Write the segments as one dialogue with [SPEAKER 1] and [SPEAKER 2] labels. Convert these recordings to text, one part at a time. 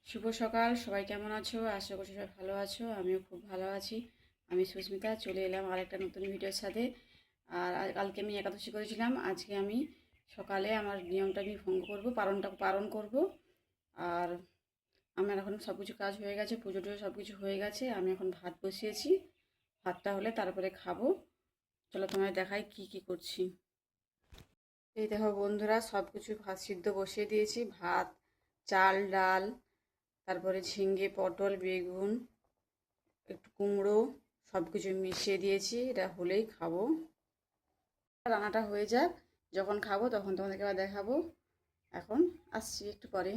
[SPEAKER 1] শুভ সকাল, সবাই কেমন আছো? আশা করছি সবাই ভালো আছো। আমিও খুব ভালো আছি। আমি সুস্মিতা, চলে এলাম আরেকটা নতুন ভিডিওর সাথে। আর কালকে আমি একাদশী করেছিলাম, আজকে আমি সকালে আমার নিয়মটা আমি ভঙ্গ করবো, পালন করব। আর আমার এখন সব কিছু কাজ হয়ে গেছে, পুজো টুজো সব কিছু হয়ে গেছে। আমি এখন ভাত বসিয়েছি, ভাতটা হলে তারপরে খাবো। চলো তোমায় দেখাই কি কি করছি। এই দেখো বন্ধুরা, সব কিছু ভাত সিদ্ধ বসিয়ে দিয়েছি। ভাত, চাল, ডাল, তারপরে ঝিঙ্গে, পটল, বেগুন, একটু কুমড়ো, সব কিছু মিশিয়ে দিয়েছি। এটা হলেই খাবো। রান্নাটা হয়ে যাক, যখন খাবো তখন তোমাদেরকে আবার দেখাবো। এখন আসছি একটু পরে।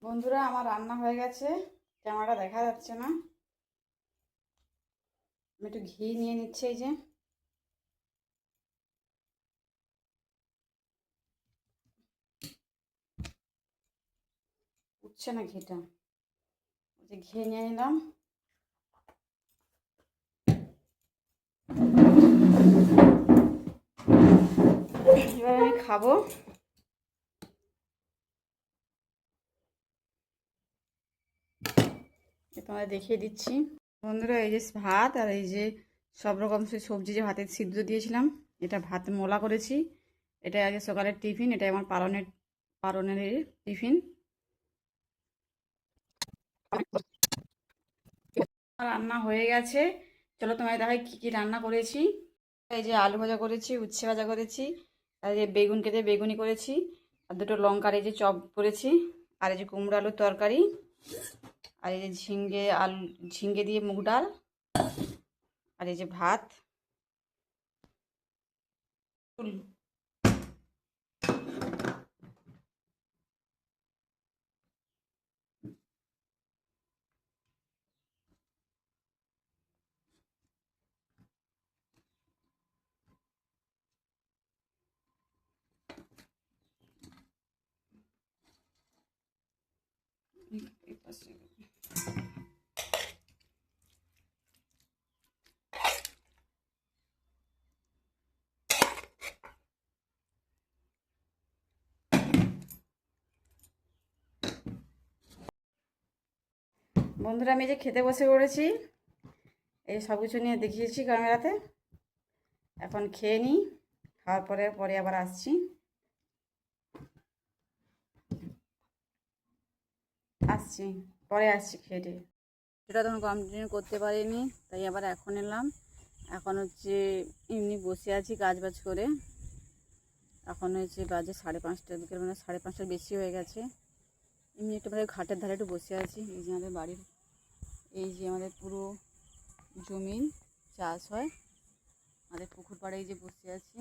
[SPEAKER 1] বন্ধুরা, আমার রান্না হয়ে গেছে, ক্যামেরাটা দেখা যাচ্ছে না। আমি একটু ঘি নিয়ে নিচ্ছি। এই যে উঠছে না ঘিটা, ওই যে ঘি নিয়ে নিলাম। এবার আমি খাবো। তোমাদের দেখিয়ে দিচ্ছি বন্ধুরা। এই যে ভাত, আর এই যে সব রকম সবজি যে ভাতের সিদ্ধ দিয়েছিলাম, এটা ভাত মোলা করেছি। এটা আগে সকালের টিফিন, এটা আমার পালনের টিফিন। রান্না হয়ে গেছে, চলো তোমায় দেখাই কী কী রান্না করেছি। এই যে আলু ভাজা করেছি, উচ্ছে ভাজা করেছি, আর এই যে বেগুন কেটে বেগুনি করেছি, আর দুটো লঙ্কার এই যে চপ করেছি, আর এই যে কুমড়ো আলুর তরকারি, আর এই যে ঝিঙ্গে দিয়ে মুগ ডাল, আর এই যে ভাত। বন্ধুরা, আমি যে খেতে বসে পড়েছি, এই সব কিছু নিয়ে দেখিয়েছি ক্যামেরাতে। এখন খেয়ে নিই, খাওয়ার পরে পরে আবার আসছি। পরে আসছি খেয়ে। সেটা তখন কন্টিনিউ করতে পারিনি, তাই আবার এখন এলাম। এখন হচ্ছে এমনি বসে আছি কাজ বাজ করে। এখন হচ্ছে বাজে 5:30, বিকেল মানে 5:30টার বেশি হয়ে গেছে। এমনি একটু মানে ঘাটের ধারে একটু বসে আছি। এই যে আমাদের বাড়ির, এই যে আমাদের পুরো জমি চাষ হয়, আমাদের পুকুর পাড়ে এই যে বসে আছি।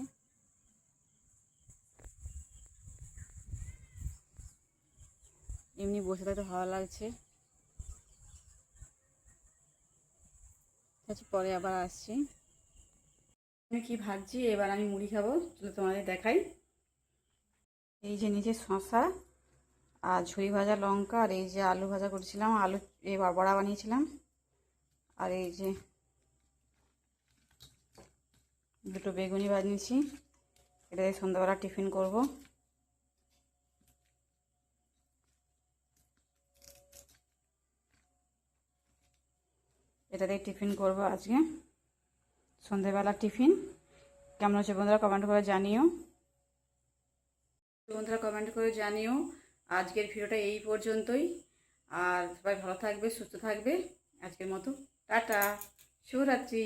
[SPEAKER 1] এমনি বসে থাকতে ভালো লাগছে। ঠিক আছে, পরে আবার আসছি। আমি কি ভাবছি, এবার আমি মুড়ি খাবো, চলো তোমাদের দেখাই। এই যে নিচে শশা, আর ঝুরি ভাজা লঙ্কা, আর এই যে আলু ভাজা করছিলাম, আলু বড়া বানিয়েছিলাম, আর এই যে দুটো বেগুনি বানিয়েছি। এটা দিয়ে সন্ধ্যাবেলা টিফিন করব। এটা দিয়ে টিফিন করব আজকে, সন্ধ্যাবেলা টিফিন। কেমন হচ্ছে বন্ধুরা কমেন্ট করে জানিও। বন্ধুরা কমেন্ট করে জানিও। আজকের ভিডিওটা এই পর্যন্তই। আর সবাই ভালো থাকবে, সুস্থ থাকবে। আজকের মতো টাটা, শুভরাত্রি।